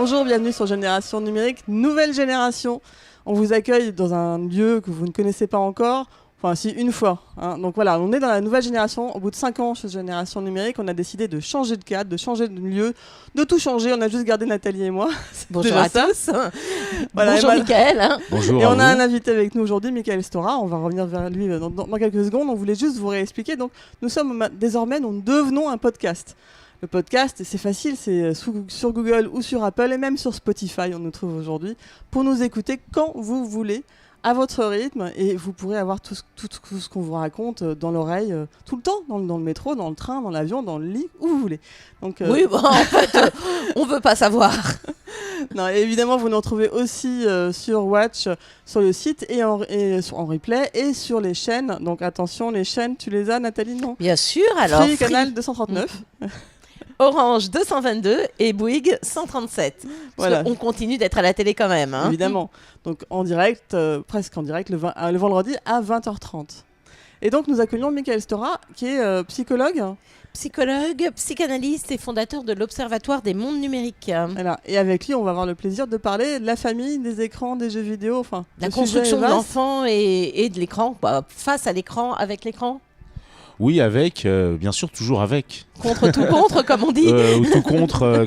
Bonjour, bienvenue sur Génération Numérique, nouvelle génération. On vous accueille dans un lieu que vous ne connaissez pas encore, enfin si, une fois. Hein. Donc voilà, on est dans la nouvelle génération. Au bout de 5 ans chez Génération Numérique, on a décidé de changer de cadre, de changer de lieu, de tout changer. On a juste gardé Nathalie et moi. Bonjour à tous. Voilà, bonjour Mickaël. Hein. Bonjour. Et on a vous. un invité avec nous aujourd'hui, Mickaël Stora. On va revenir vers lui dans quelques secondes. On voulait juste vous réexpliquer. Donc nous sommes désormais, nous devenons un podcast. Le podcast, c'est facile, c'est sur Google ou sur Apple et même sur Spotify, on nous trouve aujourd'hui, pour nous écouter quand vous voulez, à votre rythme, et vous pourrez avoir tout ce qu'on vous raconte dans l'oreille, tout le temps, dans le métro, dans le train, dans l'avion, dans le lit, où vous voulez. Donc, Oui, bon, en fait, on veut pas savoir. Non, et évidemment, vous nous retrouvez aussi sur Watch, sur le site, et en replay, et sur les chaînes. Donc attention, les chaînes, tu les as, Nathalie, non ? Bien sûr, alors. Free, Canal 239. Orange 222 et Bouygues 137. Voilà. On continue d'être à la télé quand même. Hein. Évidemment. Donc en direct, presque en direct, le vendredi à 20h30. Et donc nous accueillons Mickaël Stora, qui est psychologue. Psychologue, psychanalyste et fondateur de l'Observatoire des mondes numériques. Voilà. Et avec lui, on va avoir le plaisir de parler de la famille, des écrans, des jeux vidéo, enfin... La construction de l'enfant et de l'écran, face à l'écran, avec l'écran. Oui, avec, bien sûr, toujours avec. Contre tout contre, comme on dit. Ou tout contre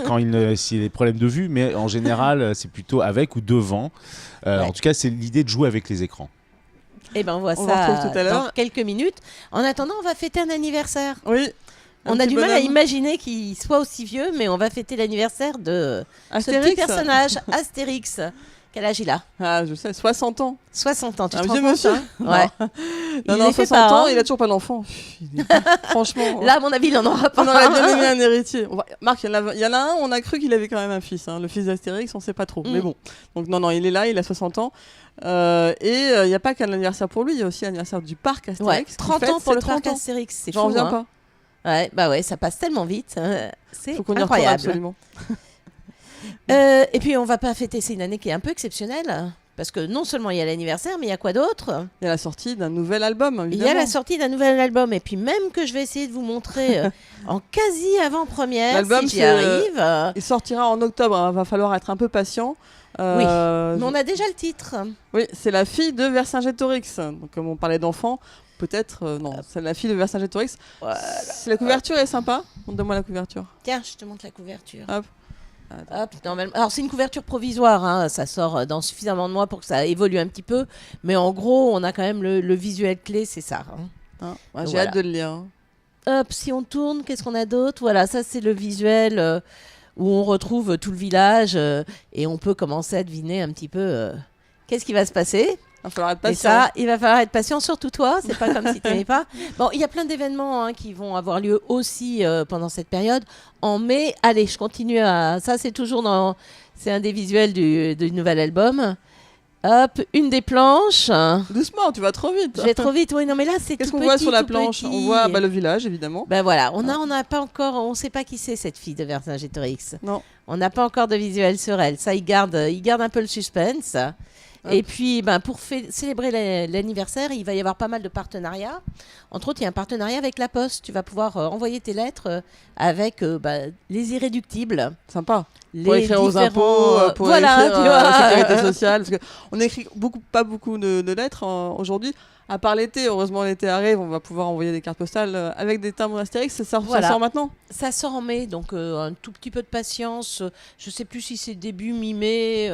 s'il y a des problèmes de vue, mais en général, c'est plutôt avec ou devant. Ouais. En tout cas, c'est l'idée de jouer avec les écrans. Et ben on voit On ça retrouve tout à l'heure. dans quelques minutes. En attendant, on va fêter un anniversaire. Oui. On a du mal à imaginer qu'il soit aussi vieux, mais on va fêter l'anniversaire de ce petit personnage, Astérix. Quel âge il a ? Ah, je sais, 60 ans. 60 ans, tu Un te vieux rends compte, monsieur. hein Ouais. Non, les fait 60 pas, ans, hein. il a toujours pas d'enfant. Franchement... Là, à mon avis, il n'en aura pas. On aurait bien aimé un héritier. Marc, il y en a un, on a cru qu'il avait quand même un fils. Hein. Le fils d'Astérix, on sait pas trop. Mais bon. Donc non, il est là, il a 60 ans. Et il n'y a pas qu'un anniversaire pour lui, il y a aussi l'anniversaire du parc Astérix. Ouais, 30 ans pour le parc 30 ans. Astérix, c'est fou. J'en reviens hein. pas. Ouais, bah ouais, ça passe tellement vite. C'est Faut qu'on y retourne incroyable. absolument. Et puis, on va pas fêter, c'est une année qui est un peu exceptionnelle. Parce que non seulement il y a l'anniversaire, mais il y a quoi d'autre ? Il y a la sortie d'un nouvel album, évidemment. Il y a la sortie d'un nouvel album. Et puis même que je vais essayer de vous montrer en quasi avant-première, L'album, si j'y arrive. Il sortira en octobre, il va falloir être un peu patient. Oui, mais on a déjà le titre. Oui, c'est La fille de Vercingétorix. Donc comme on parlait d'enfants, peut-être... non, c'est La fille de Vercingétorix. Voilà. La couverture est sympa. Donne-moi la couverture. Tiens, je te montre la couverture. Hop. Hop, normalement. Alors c'est une couverture provisoire, hein. Ça sort dans suffisamment de mois pour que ça évolue un petit peu. Mais en gros, on a quand même le visuel clé, c'est ça. Hein. J'ai Voilà. hâte de le lire. Hein. Hop, si on tourne, qu'est-ce qu'on a d'autre ? Voilà, ça c'est le visuel où on retrouve tout le village et on peut commencer à deviner un petit peu qu'est-ce qui va se passer. Il va falloir être Et patient. ça, il va falloir être patient, surtout toi. C'est pas comme si tu n'aimais pas. Bon, il y a plein d'événements hein, qui vont avoir lieu aussi pendant cette période. En mai, allez, je continue à... Ça, c'est toujours dans... C'est un des visuels du nouvel album. Hop, une des planches. Doucement, tu vas trop vite. Je vais trop vite. Oui, non, mais là, c'est Qu'est-ce tout qu'on voit petit, sur la tout planche? petit. On voit le village, évidemment. Ben voilà, on n'a pas encore... On sait pas qui c'est, cette fille de Vercingétorix. Non. On n'a pas encore de visuel sur elle. Ça, il garde un peu le suspense. Hop. Et puis, pour célébrer l'anniversaire, il va y avoir pas mal de partenariats. Entre autres, il y a un partenariat avec La Poste. Tu vas pouvoir envoyer tes lettres avec les irréductibles. Sympa. Les Pour écrire aux différents, impôts, pour voilà, écrire tu à vois. la sécurité sociale. Parce qu'on écrit pas beaucoup de lettres aujourd'hui. À part l'été, heureusement l'été arrive, on va pouvoir envoyer des cartes postales avec des timbres Astérix. Ça sort maintenant. Ça sort en mai, donc un tout petit peu de patience. Je sais plus si c'est début mi-mai.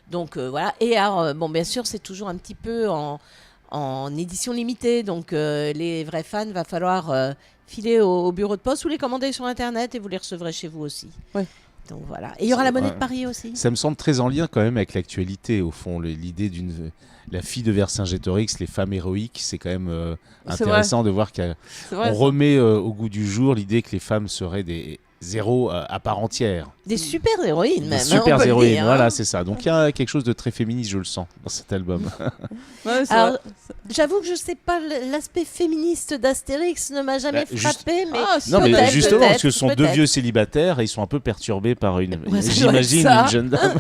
Donc voilà. Et alors, bien sûr, c'est toujours un petit peu en édition limitée. Donc les vrais fans, va falloir filer au bureau de poste ou les commander sur Internet et vous les recevrez chez vous aussi. Ouais. Donc voilà. Et il y aura la monnaie de Paris aussi. Ça me semble très en lien quand même avec l'actualité, au fond. L'idée la fille de Vercingétorix, les femmes héroïques, c'est quand même intéressant de voir qu'on remet au goût du jour l'idée que les femmes seraient des héros à part entière. Des super héroïnes Des même. super on peut le héroïnes, dire, voilà, c'est ça. Donc il y a quelque chose de très féministe, je le sens, dans cet album. Ouais, c'est Alors, vrai. j'avoue que je sais pas, l'aspect féministe d'Astérix ne m'a jamais frappé, mais Non, mais peut-être, justement, parce que ce sont deux peut-être. vieux célibataires et ils sont un peu perturbés par Ouais, ça doit j'imagine, être ça. une jeune dame.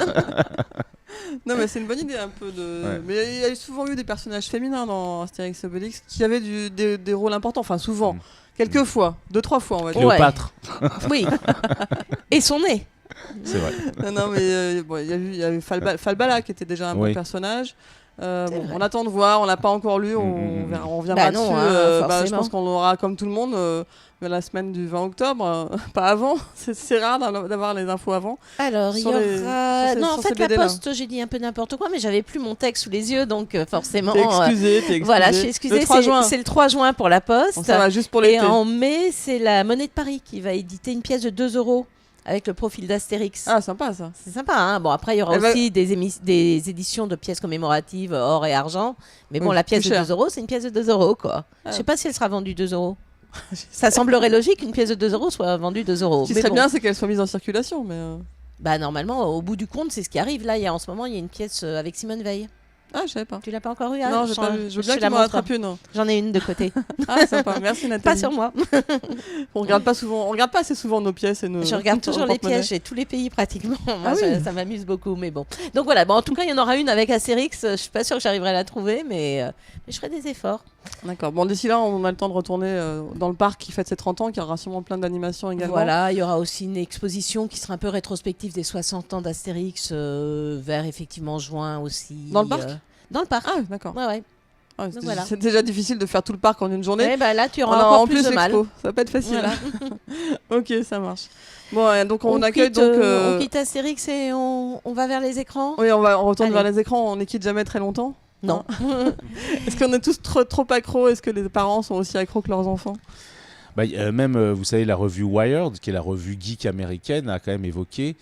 Non, mais c'est une bonne idée un peu de. Ouais. Mais il y a souvent eu des personnages féminins dans Astérix et Obélix qui avaient des rôles importants. Enfin, souvent. Quelques fois, 2-3 fois, on va dire. Ouais. Cléopâtre. Oui. Et son nez. C'est vrai. Non, mais il y avait Falbala qui était déjà un bon personnage. On attend de voir, on l'a pas encore lu, on reviendra dessus. Je pense qu'on l'aura comme tout le monde la semaine du 20 octobre, pas avant. C'est rare d'avoir les infos avant. Alors, il y aura... Non, en fait, la Poste, j'ai dit un peu n'importe quoi, mais j'avais plus mon texte sous les yeux, donc forcément... T'es excusé. Voilà, je suis excusée. C'est le 3 juin pour la Poste. Bon, ça va, juste pour l'été. Et en mai, c'est la Monnaie de Paris qui va éditer une pièce de 2 € avec le profil d'Astérix. Ah, sympa ça. C'est sympa, hein. Bon, après, il y aura aussi des éditions de pièces commémoratives or et argent. Mais bon, la pièce de 2 €, c'est une pièce de 2 €, quoi. Je sais pas si elle sera vendue 2 €. Ça semblerait logique qu'une pièce de 2 € soit vendue 2 €. Ce qui serait bien, c'est qu'elle soit mise en circulation. Mais normalement, au bout du compte, c'est ce qui arrive. Là, en ce moment, il y a une pièce avec Simone Veil. Ah, je savais pas. Tu l'as pas encore eu? Non, j'ai pas vu. Je veux bien que tu m'en rattrapes une. J'en ai une de côté. Ah, sympa. Merci Nathalie. Pas sur moi. On regarde pas assez souvent nos pièces et nos. Je regarde toujours les pièces. J'ai tous les pays pratiquement. Moi, ça m'amuse beaucoup, mais bon. Donc voilà. Bon, en tout cas, il y en aura une avec Astérix. Je suis pas sûre que j'arriverai à la trouver, mais je ferai des efforts. D'accord. Bon, d'ici là, on a le temps de retourner dans le parc qui fête ses 30 ans, qui aura sûrement plein d'animations également. Voilà, il y aura aussi une exposition qui sera un peu rétrospective des 60 ans d'Astérix vers effectivement juin aussi. Dans le parc Dans le parc. Ah, d'accord. Ouais. C'est déjà difficile de faire tout le parc en une journée. Là, tu auras encore plus de mal. Ça va pas être facile. Voilà. Ok, ça marche. Bon, donc on accueille on quitte Astérix et on va vers les écrans. Oui, on retourne vers les écrans. On ne quitte jamais très longtemps. Non. Est-ce qu'on est tous trop accros? Est-ce que les parents sont aussi accros que leurs enfants? Même, vous savez, la revue Wired, qui est la revue geek américaine, a quand même évoqué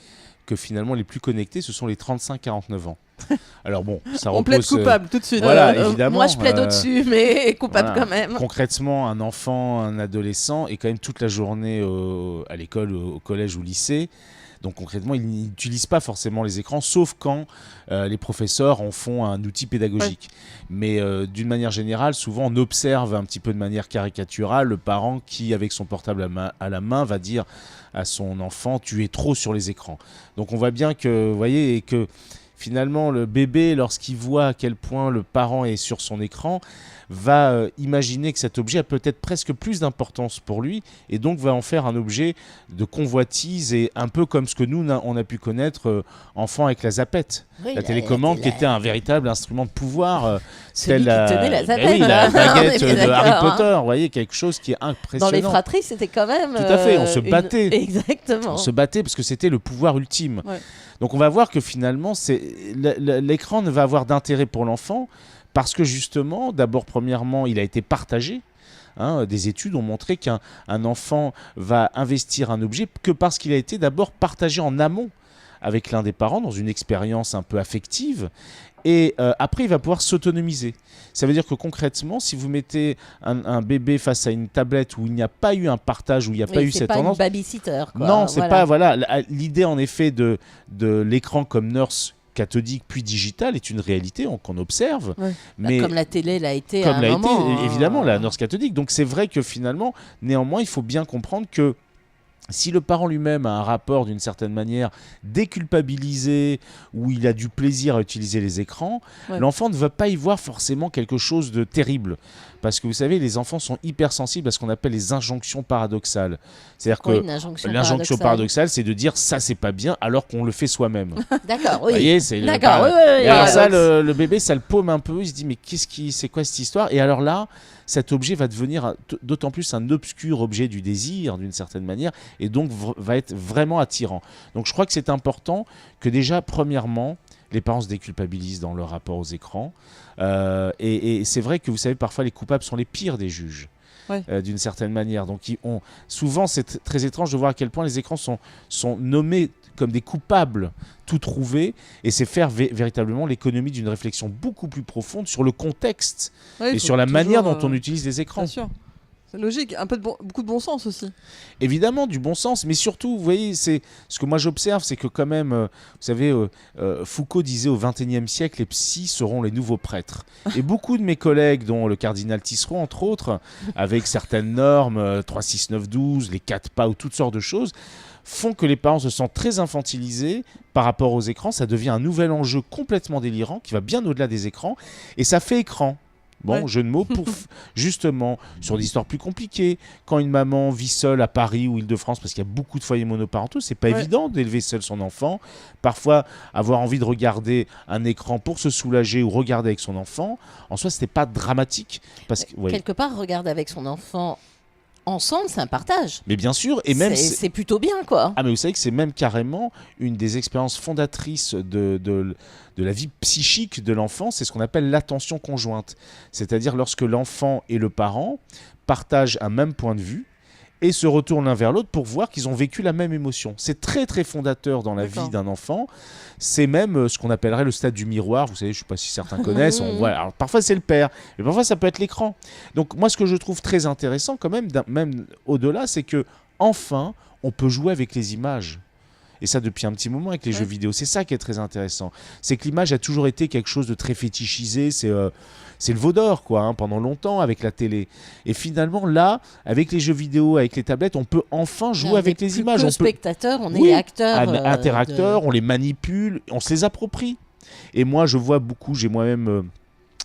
que finalement les plus connectés, ce sont les 35-49 ans. Alors bon, ça repose... On plaide coupable tout de suite. Voilà, évidemment. Moi, je plaide au-dessus, mais coupable quand même. Concrètement, un enfant, un adolescent est quand même toute la journée à l'école, au collège ou au lycée. Donc concrètement, ils n'utilisent pas forcément les écrans, sauf quand les professeurs en font un outil pédagogique. Ouais. Mais d'une manière générale, souvent on observe un petit peu de manière caricaturale le parent qui, avec son portable à la main, va dire à son enfant « tu es trop sur les écrans ». Donc on voit bien que, vous voyez, et que finalement le bébé, lorsqu'il voit à quel point le parent est sur son écran, va imaginer que cet objet a peut-être presque plus d'importance pour lui et donc va en faire un objet de convoitise et un peu comme ce que nous on a pu connaître enfant avec la zapette. Oui, la télécommande qui était un véritable instrument de pouvoir. Celui qui tenait la zapette. Oui, la baguette de Harry Potter, vous voyez, quelque chose qui est impressionnant. Dans les fratries, c'était quand même... Tout à fait, on se battait. Exactement. On se battait parce que c'était le pouvoir ultime. Ouais. Donc on va voir que finalement, l'écran ne va avoir d'intérêt pour l'enfant parce que justement, d'abord, premièrement, il a été partagé. Des études ont montré qu'un enfant va investir un objet que parce qu'il a été d'abord partagé en amont avec l'un des parents dans une expérience un peu affective. Et après, il va pouvoir s'autonomiser. Ça veut dire que concrètement, si vous mettez un bébé face à une tablette où il n'y a pas eu un partage, où il n'y a pas eu cette tendance... c'est pas une babysitter, quoi. Non, c'est pas... Voilà, l'idée, en effet, de l'écran comme nurse cathodique puis digital est une réalité qu'on observe. Ouais. Mais comme la télé l'a été comme à un moment. Évidemment, la nurse cathodique. Donc c'est vrai que finalement, néanmoins, il faut bien comprendre que si le parent lui-même a un rapport d'une certaine manière déculpabilisé, où il a du plaisir à utiliser les écrans, l'enfant ne va pas y voir forcément quelque chose de terrible. Parce que vous savez, les enfants sont hypersensibles à ce qu'on appelle les injonctions paradoxales. C'est-à-dire que l'injonction paradoxale, c'est de dire ça c'est pas bien alors qu'on le fait soi-même. D'accord, oui. Vous voyez, c'est d'accord, et alors ça, le bébé, ça le paume un peu, il se dit mais c'est quoi cette histoire? Et alors là, cet objet va devenir d'autant plus un obscur objet du désir d'une certaine manière et donc va être vraiment attirant. Donc je crois que c'est important que déjà, premièrement, les parents se déculpabilisent dans leur rapport aux écrans. Et c'est vrai que vous savez, parfois les coupables sont les pires des juges. Ouais. D'une certaine manière. Donc souvent, c'est très étrange de voir à quel point les écrans sont nommés comme des coupables tout trouvés, et c'est faire véritablement l'économie d'une réflexion beaucoup plus profonde sur le contexte et sur la manière dont on utilise les écrans. Bien sûr. C'est logique, beaucoup de bon sens aussi. Évidemment, du bon sens, mais surtout, vous voyez, c'est ce que moi j'observe, c'est que quand même, vous savez, Foucault disait au XXIe siècle, les psys seront les nouveaux prêtres. Et beaucoup de mes collègues, dont le cardinal Tisserand, entre autres, avec certaines normes, 3, 6, 9, 12, les 4 pas ou toutes sortes de choses, font que les parents se sentent très infantilisés par rapport aux écrans. Ça devient un nouvel enjeu complètement délirant qui va bien au-delà des écrans, et ça fait écran. jeu de mots, pour justement, sur des histoires plus compliquées, quand une maman vit seule à Paris ou Île-de-France, parce qu'il y a beaucoup de foyers monoparentaux, c'est pas évident d'élever seul son enfant. Parfois, avoir envie de regarder un écran pour se soulager ou regarder avec son enfant, en soi, c'était pas dramatique. Parce que, quelque part, regarder avec son enfant ensemble, c'est un partage. Mais bien sûr, et même c'est plutôt bien, quoi. Ah, mais vous savez que c'est même carrément une des expériences fondatrices de la vie psychique de l'enfant, c'est ce qu'on appelle l'attention conjointe. C'est-à-dire lorsque l'enfant et le parent partagent un même point de vue et se retournent l'un vers l'autre pour voir qu'ils ont vécu la même émotion. C'est très très fondateur dans la vie d'un enfant. C'est même ce qu'on appellerait le stade du miroir. Vous savez, je ne sais pas si certains connaissent. Voilà. Alors, parfois c'est le père, mais parfois ça peut être l'écran. Donc moi, ce que je trouve très intéressant quand même, même au-delà, c'est que enfin, on peut jouer avec les images. Et ça depuis un petit moment avec les jeux vidéo. C'est ça qui est très intéressant. C'est que l'image a toujours été quelque chose de très fétichisé. C'est le veau d'or, quoi, pendant longtemps avec la télé. Et finalement, là, avec les jeux vidéo, avec les tablettes, on peut enfin jouer avec les images. On est spectateur, on est acteur. Interacteur, on les manipule, on se les approprie. Et moi, je vois beaucoup, j'ai moi-même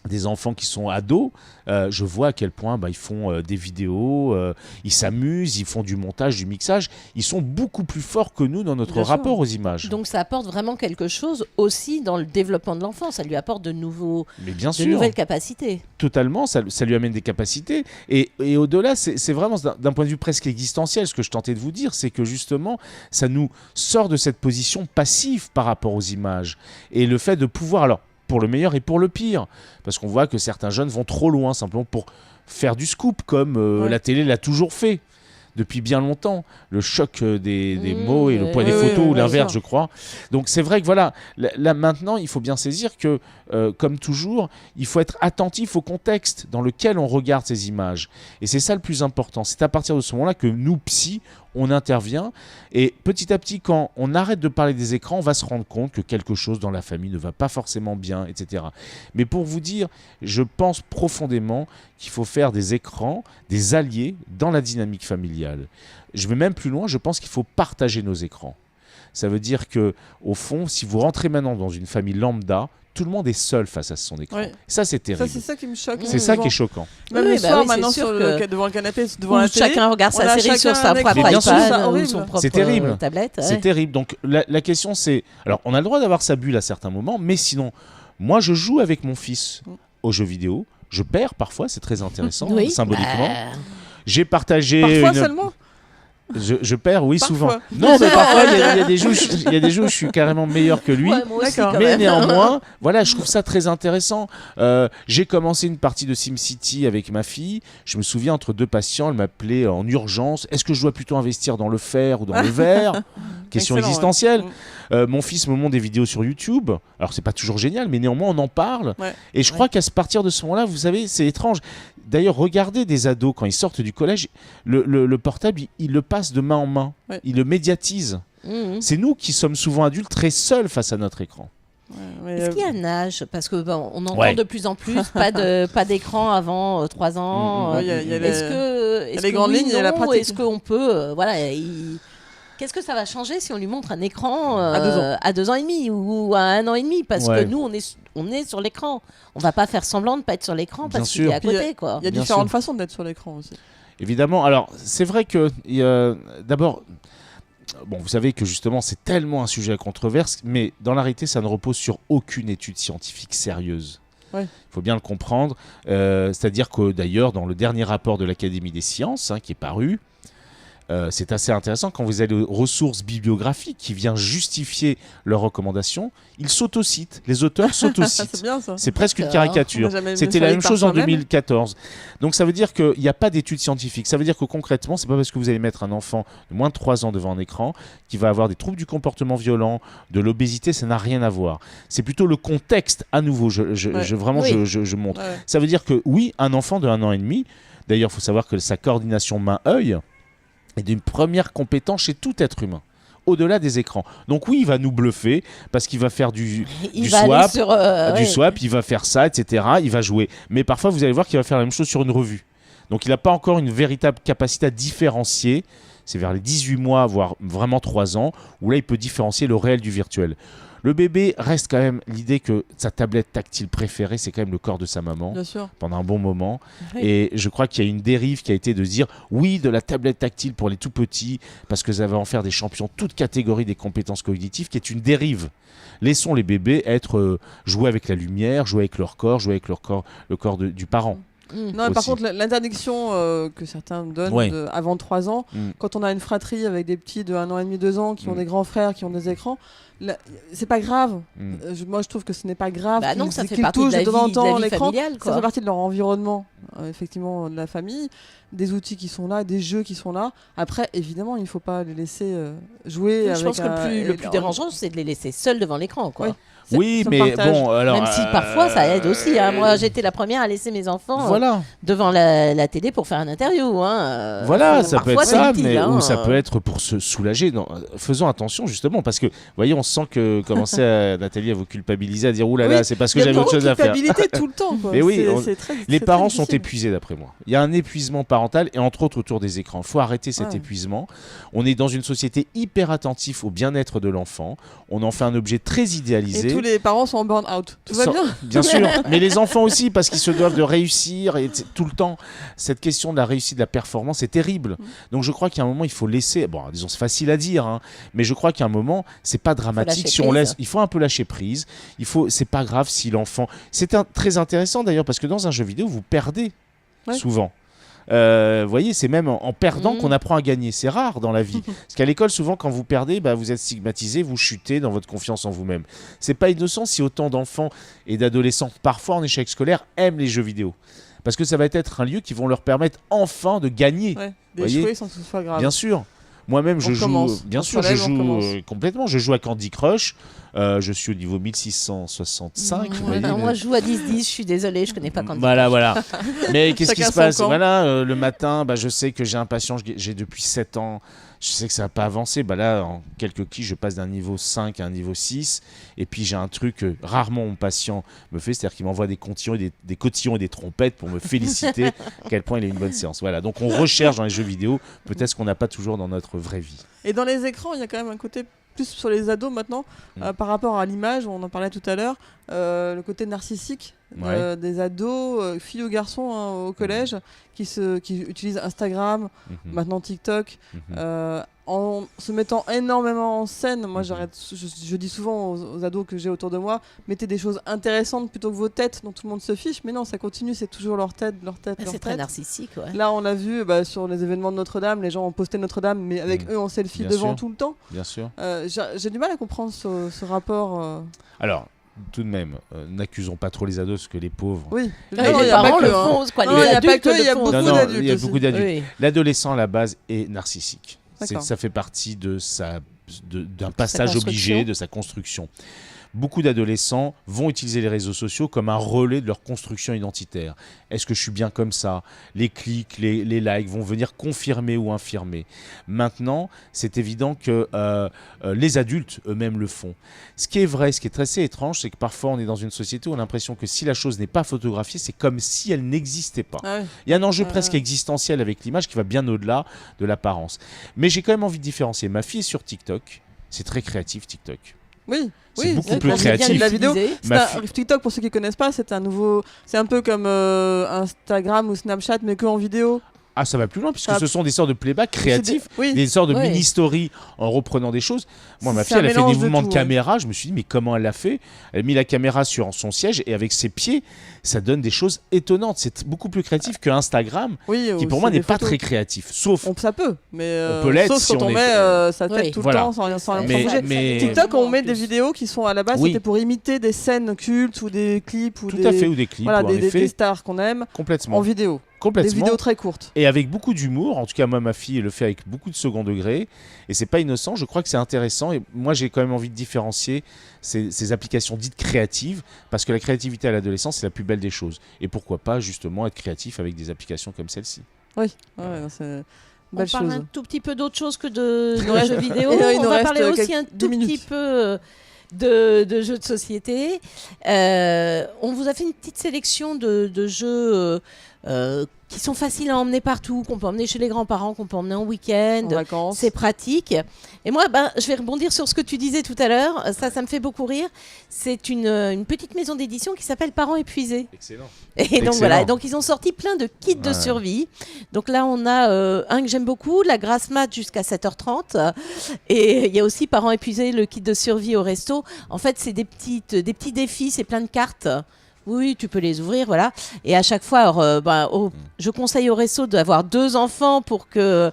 des enfants qui sont ados, je vois à quel point ils font des vidéos, ils s'amusent, ils font du montage, du mixage. Ils sont beaucoup plus forts que nous dans notre rapport aux images. Donc ça apporte vraiment quelque chose aussi dans le développement de l'enfant. Ça lui apporte de nouvelles capacités. Totalement, ça lui amène des capacités. Et au-delà, c'est vraiment d'un point de vue presque existentiel, ce que je tentais de vous dire, c'est que justement, ça nous sort de cette position passive par rapport aux images. Et le fait de pouvoir... Alors, pour le meilleur et pour le pire. Parce qu'on voit que certains jeunes vont trop loin simplement pour faire du scoop, comme la télé l'a toujours fait depuis bien longtemps. Le choc des mots et le poids des photos, ou l'inverse, je crois. Donc c'est vrai que voilà, là maintenant, il faut bien saisir que, comme toujours, il faut être attentif au contexte dans lequel on regarde ces images. Et c'est ça le plus important. C'est à partir de ce moment-là que nous, psy, on intervient, et petit à petit, quand on arrête de parler des écrans, on va se rendre compte que quelque chose dans la famille ne va pas forcément bien, etc. Mais pour vous dire, je pense profondément qu'il faut faire des écrans des alliés dans la dynamique familiale. Je vais même plus loin, je pense qu'il faut partager nos écrans. Ça veut dire que, au fond, si vous rentrez maintenant dans une famille lambda, tout le monde est seul face à son écran. Ouais. Ça, c'est terrible. Ça, c'est ça qui me choque. C'est ça qui est choquant. Même le soir, maintenant, devant le canapé, devant la télé, chacun regarde sa série sur sa propre iPad ou son propre tablette. Ouais. C'est terrible. Donc, la question, c'est... Alors, on a le droit d'avoir sa bulle à certains moments, mais sinon, moi, je joue avec mon fils aux jeux vidéo. Je perds parfois, c'est très intéressant, symboliquement. J'ai partagé... Parfois seulement Je perds, oui, parfois. Souvent. Non, mais parfois, il y a des jeux où je suis carrément meilleur que lui. Ouais, moi aussi, mais néanmoins, voilà, je trouve ça très intéressant. J'ai commencé une partie de SimCity avec ma fille. Je me souviens, entre deux patients, elle m'appelait en urgence. Est-ce que je dois plutôt investir dans le fer ou dans le verre? Question existentielle. Mon fils me montre des vidéos sur YouTube. Alors, c'est pas toujours génial, mais néanmoins, on en parle. Ouais. Et je crois qu'à partir de ce moment-là, vous savez, c'est étrange. D'ailleurs, regardez des ados, quand ils sortent du collège, le portable, il le passe de main en main. Ouais. Il le médiatise. C'est nous qui sommes souvent adultes très seuls face à notre écran. Est-ce qu'il y a un âge? Parce que on entend de plus en plus pas d'écran avant 3 ans. Est-ce les grandes lignes, il y a la pratique. Est-ce qu'on peut Qu'est-ce que ça va changer si on lui montre un écran à 2 ans et demi ou à 1 an et demi? Parce que nous, on est sur l'écran. On va pas faire semblant de pas être sur l'écran parce qu'il est à côté. Il y a différentes façons d'être sur l'écran aussi. Évidemment. Alors, c'est vrai que d'abord... Bon, vous savez que justement, c'est tellement un sujet à controverse, mais dans la réalité, ça ne repose sur aucune étude scientifique sérieuse. Il faut bien le comprendre. C'est-à-dire que d'ailleurs, dans le dernier rapport de l'Académie des sciences, qui est paru, c'est assez intéressant, quand vous allez aux ressources bibliographiques qui viennent justifier leurs recommandations, ils s'autocitent. Les auteurs s'autocitent. C'est bien ça. C'est presque une caricature. C'était la même chose en 2014. Donc ça veut dire qu'il n'y a pas d'études scientifiques. Ça veut dire que concrètement, c'est pas parce que vous allez mettre un enfant de moins de 3 ans devant un écran qu'il va avoir des troubles du comportement violent, de l'obésité, ça n'a rien à voir. C'est plutôt le contexte, à nouveau, je montre. Ouais. Ça veut dire que oui, un enfant de 1 an et demi, d'ailleurs, il faut savoir que sa coordination main-œil est d'une première compétence chez tout être humain, au-delà des écrans. Donc oui, il va nous bluffer parce qu'il va faire du swap, il va faire ça, etc. Il va jouer. Mais parfois, vous allez voir qu'il va faire la même chose sur une revue. Donc il n'a pas encore une véritable capacité à différencier. C'est vers les 18 mois, voire vraiment 3 ans, où là, il peut différencier le réel du virtuel. Le bébé reste quand même l'idée que sa tablette tactile préférée, c'est quand même le corps de sa maman. Bien sûr. Pendant un bon moment. Oui. Et je crois qu'il y a une dérive qui a été de se dire oui, de la tablette tactile pour les tout petits, parce que ça va en faire des champions, toute catégorie des compétences cognitives, qui est une dérive. Laissons les bébés jouer avec la lumière, jouer avec leur corps, jouer avec le corps du parent. Non, mais par contre, l'interdiction que certains donnent avant 3 ans, quand on a une fratrie avec des petits de 1 an et demi, 2 ans, qui ont des grands frères, qui ont des écrans, c'est pas grave. Moi, je trouve que ce n'est pas grave ça fait qu'ils partie touchent de temps en temps la vie l'écran. familiale, Ça fait partie de leur environnement, effectivement, de la famille, des outils qui sont là, des jeux qui sont là. Après, évidemment, il ne faut pas les laisser jouer. Je pense que le plus dérangeant, c'est de les laisser seuls devant l'écran, quoi. Oui, mais bon, alors... Même si parfois ça aide aussi. Moi, j'étais la première à laisser mes enfants devant la télé pour faire une interview. Voilà, ça peut être ça, ou ça peut être pour se soulager. Non, faisons attention, justement, parce que, vous voyez, on sent que Nathalie à vous culpabiliser, à dire « Ouh là là, c'est parce que j'avais autre chose à faire ». Il y a culpabilité tout le temps, quoi. Mais oui, les parents très sont épuisés, d'après moi. Il y a un épuisement parental, et entre autres autour des écrans. Il faut arrêter cet épuisement. On est dans une société hyper attentive au bien-être de l'enfant. On en fait un objet très idéalisé. Et tous les parents sont en burn-out. Tout va bien. Bien sûr, mais les enfants aussi, parce qu'ils se doivent de réussir et tout le temps. Cette question de la réussite, de la performance, est terrible. Donc je crois qu'à un moment, il faut laisser. Bon, disons, c'est facile à dire, mais je crois qu'à un moment, c'est pas dramatique si on laisse. Il faut un peu lâcher prise. C'est pas grave si l'enfant. C'est très intéressant d'ailleurs, parce que dans un jeu vidéo, vous perdez souvent. Vous voyez, c'est même en perdant qu'on apprend à gagner. C'est rare dans la vie. Parce qu'à l'école, souvent, quand vous perdez, vous êtes stigmatisé, vous chutez dans votre confiance en vous-même. C'est pas innocent si autant d'enfants et d'adolescents, parfois en échec scolaire, aiment les jeux vidéo. Parce que ça va être un lieu qui vont leur permettre enfin de gagner. D'échouer sans que ce soit grave. Bien sûr. Moi-même, je joue. Bien sûr, je joue complètement. Je joue à Candy Crush. Je suis au niveau 1665. Moi, je joue à 10-10. Je suis désolée, je connais pas Candy Crush. Voilà. Mais qu'est-ce qui se passe le matin, je sais que j'ai un patient. J'ai depuis 7 ans. Je sais que ça n'a pas avancé. Là, en quelques clics, je passe d'un niveau 5 à un niveau 6. Et puis, j'ai un truc que rarement mon patient me fait, c'est-à-dire qu'il m'envoie des cotillons et des trompettes pour me féliciter à quel point il a une bonne séance. Voilà. Donc, on recherche dans les jeux vidéo peut-être ce qu'on n'a pas toujours dans notre vraie vie. Et dans les écrans, il y a quand même un côté plus sur les ados maintenant, par rapport à l'image, on en parlait tout à l'heure, le côté narcissique des ados, filles ou garçons au collège, qui utilisent Instagram, maintenant TikTok, en se mettant énormément en scène. Moi, je dis souvent aux ados que j'ai autour de moi, mettez des choses intéressantes plutôt que vos têtes dont tout le monde se fiche. Mais non, ça continue, c'est toujours leur tête. C'est très narcissique, Là, on l'a vu sur les événements de Notre-Dame, les gens ont posté Notre-Dame, mais avec eux en selfie devant tout le temps. Bien sûr. J'ai du mal à comprendre ce rapport. Alors, tout de même, n'accusons pas trop les ados, parce que les pauvres... Oui, les parents le font, quoi. Il y a beaucoup d'adultes. Il y a beaucoup d'adultes. L'adolescent, à la base, est narcissique. Ça fait partie d'un passage obligé, de sa construction. Beaucoup d'adolescents vont utiliser les réseaux sociaux comme un relais de leur construction identitaire. Est-ce que je suis bien comme ça ? Les clics, les likes vont venir confirmer ou infirmer. Maintenant, c'est évident que les adultes eux-mêmes le font. Ce qui est vrai, ce qui est assez étrange, c'est que parfois on est dans une société où on a l'impression que si la chose n'est pas photographiée, c'est comme si elle n'existait pas. Il y a un enjeu presque existentiel avec l'image qui va bien au-delà de l'apparence. Mais j'ai quand même envie de différencier. Ma fille est sur TikTok. C'est très créatif, TikTok. C'est beaucoup plus créatif. La vidéo. TikTok, pour ceux qui ne connaissent pas, c'est un peu comme Instagram ou Snapchat, mais que en vidéo. Ah, ça va plus loin, puisque ce sont des sortes de playback créatifs, des sortes de mini-stories en reprenant des choses. Moi, ma fille, elle a fait des mouvements de caméra. Je me suis dit, mais comment elle l'a fait ? Elle a mis la caméra sur son siège et avec ses pieds, ça donne des choses étonnantes. C'est beaucoup plus créatif que Instagram, qui pour moi n'est pas très créatif. Sauf. Ça peut, mais on peut l'être sauf quand on met sa tête tout le temps sans rien bouger. TikTok, on met des vidéos qui sont à la base, c'était pour imiter des scènes cultes ou des clips. Tout à fait, ou des clips. Voilà, des stars qu'on aime en vidéo. Complètement. Des vidéos très courtes. Et avec beaucoup d'humour. En tout cas, moi, ma fille le fait avec beaucoup de second degré. Et c'est pas innocent. Je crois que c'est intéressant. Et moi, j'ai quand même envie de différencier ces applications dites créatives. Parce que la créativité à l'adolescence, c'est la plus belle des choses. Et pourquoi pas, justement, être créatif avec des applications comme celle-ci. Oui, c'est... On parle un tout petit peu d'autre chose que de jeux vidéo. On va parler aussi un tout petit peu de jeux de société. On vous a fait une petite sélection de jeux qui sont faciles à emmener partout, qu'on peut emmener chez les grands-parents, qu'on peut emmener en week-end. En vacances. C'est pratique. Et moi, je vais rebondir sur ce que tu disais tout à l'heure. Ça me fait beaucoup rire. C'est une petite maison d'édition qui s'appelle Parents épuisés. Excellent. Et donc voilà, donc ils ont sorti plein de kits de survie. Donc là, on a un que j'aime beaucoup, la grasse mat jusqu'à 7h30. Et il y a aussi Parents épuisés, le kit de survie au resto. En fait, c'est des petits défis, c'est plein de cartes. Oui, tu peux les ouvrir, voilà. Et à chaque fois, je conseille au resto d'avoir 2 enfants pour que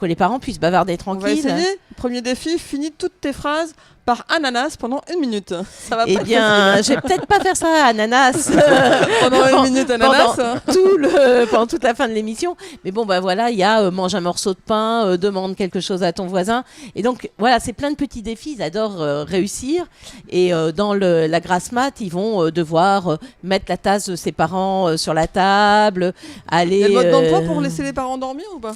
les parents puissent bavarder tranquille. On va essayer. Premier défi, finis toutes tes phrases par ananas pendant 1 minute. Ça va pas Eh bien, je vais peut-être pas faire ça, ananas. pendant 1 minute, ananas. Pendant toute la fin de l'émission. Mais bon, voilà, il y a mange un morceau de pain, demande quelque chose à ton voisin. Et donc, voilà, c'est plein de petits défis. Ils adorent réussir. Et dans la grasse mat, ils vont devoir mettre la tasse de ses parents sur la table, aller... Il y a le mode d'emploi pour laisser les parents dormir ou pas ?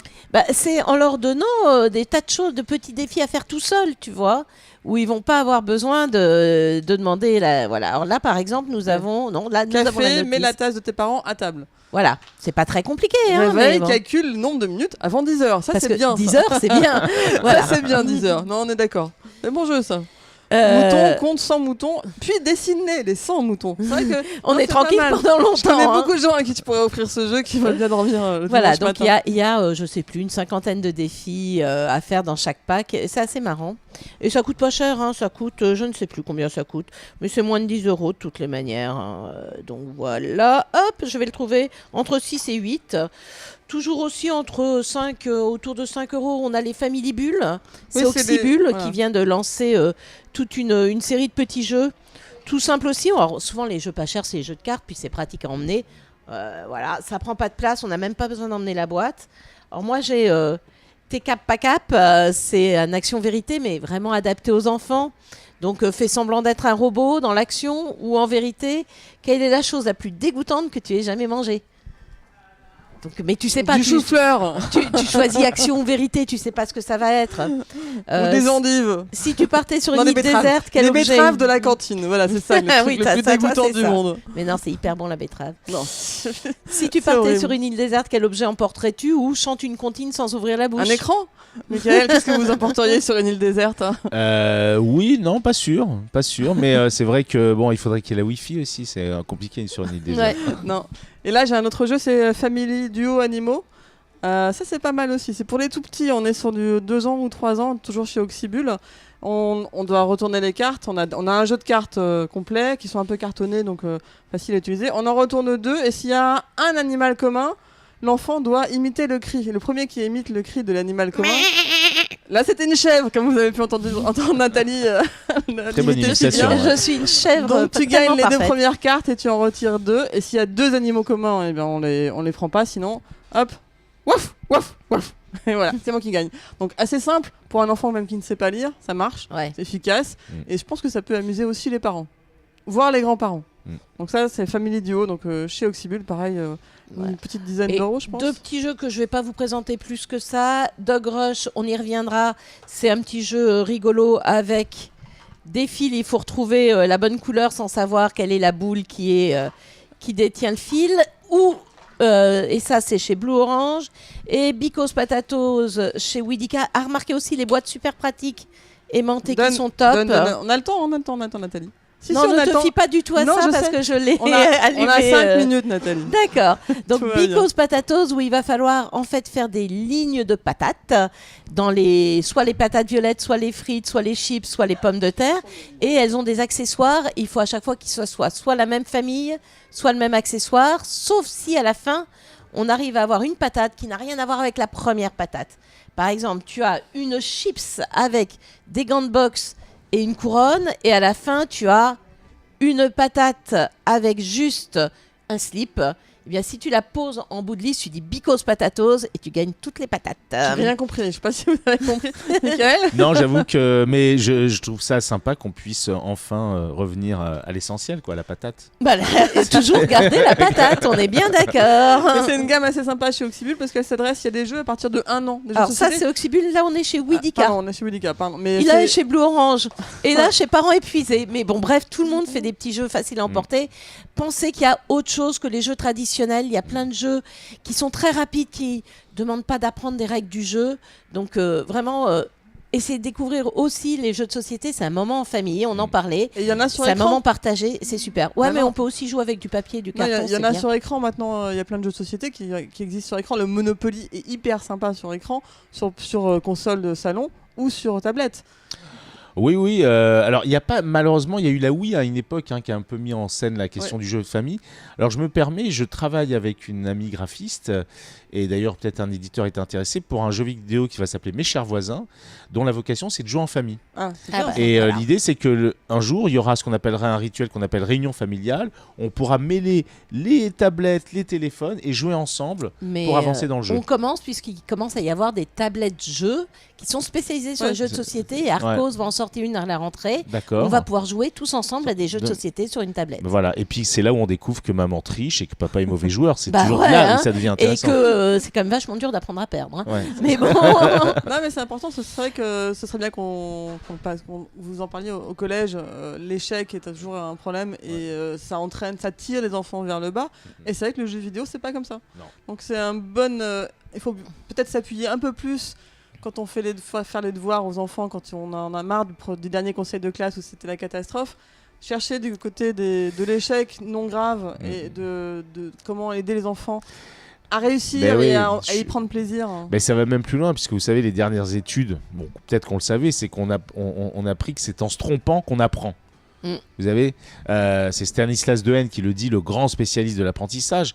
C'est en leur donnant des tas de choses, de petits défis à faire tout seul, tu vois, où ils vont pas avoir besoin de demander voilà. Alors là, par exemple, nous avons café, mets la tasse de tes parents à table. Voilà, c'est pas très compliqué. Réveil, calcule le nombre de minutes avant 10 heures. Ça, c'est bien. 10 heures, c'est bien. Voilà. Ça, c'est bien, 10 heures. Non, on est d'accord. C'est bon jeu, ça. Moutons, compte 100 moutons, puis dessiner les 100 moutons. C'est vrai que on est tranquille pendant longtemps. Je connais beaucoup de gens à qui tu pourrais offrir ce jeu qui veulent bien dormir le voilà, dimanche donc il y a je sais plus, une 50aine de défis à faire dans chaque pack. C'est assez marrant. Et ça coûte pas cher, ça coûte, je ne sais plus combien ça coûte, mais c'est moins de 10 € de toutes les manières. Donc voilà, hop, je vais le trouver entre 6 et 8. Toujours aussi autour de 5 €, on a les Family Bulles. C'est Oxybulles qui vient de lancer toute une série de petits jeux. Tout simple aussi. Alors, souvent, les jeux pas chers, c'est les jeux de cartes, puis c'est pratique à emmener. Voilà, ça prend pas de place, on n'a même pas besoin d'emmener la boîte. Alors moi, j'ai T'es Cap pas Cap, c'est une action-vérité, mais vraiment adapté aux enfants. Donc, fais semblant d'être un robot dans l'action, ou en vérité, quelle est la chose la plus dégoûtante que tu aies jamais mangée ? Donc, mais tu sais pas. Du chou-fleur. Tu choisis action ou vérité, tu sais pas ce que ça va être. Ou des endives. Si tu partais sur une île déserte, quel objet ? Les betteraves de la cantine, voilà, c'est ça le truc le plus dégoûtant du monde. Mais non, c'est hyper bon la betterave. Non. Si tu partais sur une île déserte, quel objet emporterais-tu ou chante une comptine sans ouvrir la bouche ? Un écran ? Michael, qu'est-ce que vous emporteriez sur une île déserte ? Oui, non, pas sûr, mais c'est vrai que il faudrait qu'il y ait la Wi-Fi aussi, c'est compliqué sur une île déserte. Ouais. Non. Et là, j'ai un autre jeu, c'est Family Duo Animaux. Ça, c'est pas mal aussi. C'est pour les tout petits. On est sur du 2 ans ou 3 ans, toujours chez Oxybulles. On doit retourner les cartes. On a un jeu de cartes complet qui sont un peu cartonnés, donc facile à utiliser. On en retourne 2. Et s'il y a un animal commun, l'enfant doit imiter le cri. Et le premier qui imite le cri de l'animal commun... Là, c'était une chèvre, comme vous avez pu entendre Nathalie. Très bonne imitation. Je suis une chèvre. Donc, tu gagnes les 2 premières cartes et tu en retires 2. Et s'il y a 2 animaux communs, eh bien, on les prend pas. Sinon, hop, waf, waf, waf. Et voilà, c'est moi qui gagne. Donc, assez simple pour un enfant même qui ne sait pas lire. Ça marche, c'est efficace. Et je pense que ça peut amuser aussi les parents, voire les grands-parents. Donc ça, c'est Family Duo, donc chez Oxybulles, pareil, une petite dizaine d'euros, je pense. 2 petits jeux que je vais pas vous présenter plus que ça. Dog Rush, on y reviendra. C'est un petit jeu rigolo avec des fils. Il faut retrouver la bonne couleur sans savoir quelle est la boule qui détient le fil. Et ça, c'est chez Blue Orange. Et Because Potatoes chez Widica. À remarquer aussi les boîtes super pratiques aimantées qui sont top. On a le temps, Nathalie. Non, ne te fie pas du tout à ça parce que je l'ai allumé. On a 5 minutes, Nathalie. D'accord. Donc, Because Potatoes, où il va falloir en fait faire des lignes de patates dans soit les patates violettes, soit les frites, soit les chips, soit les pommes de terre. Et elles ont des accessoires. Il faut à chaque fois qu'ils soient soit la même famille, soit le même accessoire. Sauf si à la fin, on arrive à avoir une patate qui n'a rien à voir avec la première patate. Par exemple, tu as une chips avec des gants de boxe et une couronne, et à la fin, tu as une patate avec juste un slip. Eh bien, si tu la poses en bout de liste, tu dis Because Potatoes et tu gagnes toutes les patates. J'ai rien compris. Je sais pas si vous avez compris, Michael. Non, j'avoue que, mais je trouve ça sympa qu'on puisse enfin revenir à l'essentiel, quoi, la patate. Bah, toujours garder la patate, on est bien d'accord. C'est une gamme assez sympa chez Oxybulles parce qu'elle s'adresse, il y a des jeux à partir de 1 an. Alors ça, c'est Oxybulles. Là, on est chez Widica. On est chez Widica, pardon. Mais il est chez Blue Orange. Et là, chez Parents épuisés. Mais bon, bref, tout le monde fait des petits jeux faciles à emporter. Pensez qu'il y a autre chose que les jeux traditionnels traditionnels. Il y a plein de jeux qui sont très rapides, qui demandent pas d'apprendre des règles du jeu. Donc vraiment, essayez de découvrir aussi les jeux de société. C'est un moment en famille, on en parlait. Et il y en a sur c'est écran. un moment partagé, c'est super. Ouais, mais on peut aussi jouer avec du papier, du carton. Il y en a sur écran maintenant. Il y a plein de jeux de société qui existent sur écran. Le Monopoly est hyper sympa sur écran, sur console de salon ou sur tablette. Oui. Alors, il y a pas, malheureusement, il y a eu la Wii à une époque qui a un peu mis en scène la question du jeu de famille. Alors, je me permets, je travaille avec une amie graphiste, et d'ailleurs, peut-être un éditeur est intéressé pour un jeu vidéo qui va s'appeler Mes chers voisins, dont la vocation, c'est de jouer en famille. Et l'idée, c'est que un jour, il y aura ce qu'on appellerait un rituel qu'on appelle réunion familiale. On pourra mêler les tablettes, les téléphones et jouer ensemble pour avancer dans le jeu. On commence, puisqu'il commence à y avoir des tablettes jeux qui sont spécialisées sur les jeux de société, et Arcos va en sortir une à la rentrée. D'accord. On va pouvoir jouer tous ensemble à des jeux de société sur une tablette. Voilà, et puis c'est là où on découvre que maman triche et que papa est mauvais joueur. C'est toujours là où ça devient intéressant. Et que c'est quand même vachement dur d'apprendre à perdre. Hein. Ouais. Mais bon. Non, mais c'est important. C'est vrai que ce serait bien qu'on vous en parliez au collège. L'échec est toujours un problème et ça entraîne, ça tire les enfants vers le bas. Et c'est vrai que le jeu vidéo, c'est pas comme ça. Non. Donc c'est un bon. Il faut peut-être s'appuyer un peu plus. Quand on fait faire les devoirs aux enfants, quand on en a marre du dernier conseil de classe où c'était la catastrophe, chercher du côté de l'échec non grave et de comment aider les enfants à réussir et à y prendre plaisir. Mais ça va même plus loin, puisque vous savez, les dernières études, bon, peut-être qu'on le savait, c'est qu'on a appris que c'est en se trompant qu'on apprend. Vous avez, c'est Stanislas Dehaene qui le dit, le grand spécialiste de l'apprentissage.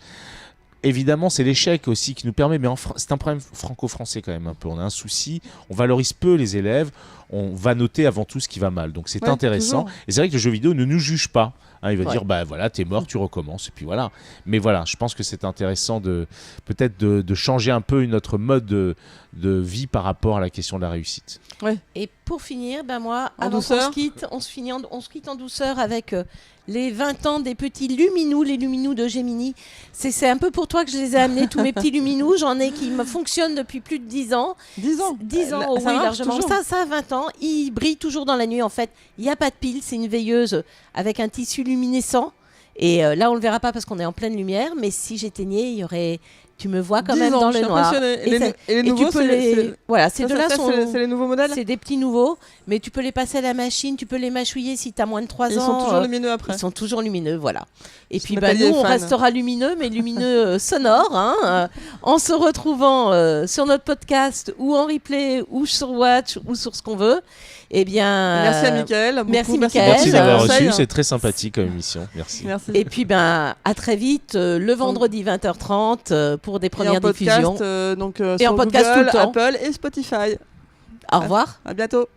Évidemment, c'est l'échec aussi qui nous permet, mais c'est un problème franco-français quand même un peu. On a un souci, on valorise peu les élèves, on va noter avant tout ce qui va mal. Donc c'est intéressant. Toujours. Et c'est vrai que le jeu vidéo ne nous juge pas. Hein, il va dire, bah voilà, t'es mort, tu recommences, et puis voilà. Mais voilà, je pense que c'est intéressant peut-être de changer un peu notre mode de vie par rapport à la question de la réussite. Ouais. Et pour finir, moi, avant qu'on se quitte, on se quitte en douceur avec les 20 ans des petits luminous, les luminous de Gemini. C'est un peu pour toi que je les ai amenés, tous mes petits luminous. J'en ai qui me fonctionnent depuis plus de 10 ans. 10 ans 10 ans, oui, largement. Ça a 20 ans. Ils brillent toujours dans la nuit, en fait. Il n'y a pas de pile, c'est une veilleuse avec un tissu luminescent. Et là, on ne le verra pas parce qu'on est en pleine lumière. Mais si j'éteignais, il y aurait... Tu me vois quand même dans le noir. Et les nouveaux, voilà, ces deux-là sont... C'est les nouveaux modèles. C'est des petits nouveaux, mais tu peux les passer à la machine, tu peux les mâchouiller si tu as moins de 3 ans. Ils sont toujours lumineux après. Ils sont toujours lumineux, voilà. Et puis nous, on restera lumineux, mais lumineux sonore, en se retrouvant sur notre podcast ou en replay ou sur Watch ou sur ce qu'on veut. Eh bien, merci à Mickaël. Merci d'avoir reçu, c'est très sympathique comme émission. Merci. Et puis à très vite, le vendredi 20h30 pour des premières diffusions. Donc, et en podcast Google, tout le temps. Apple et Spotify. Au revoir. À bientôt.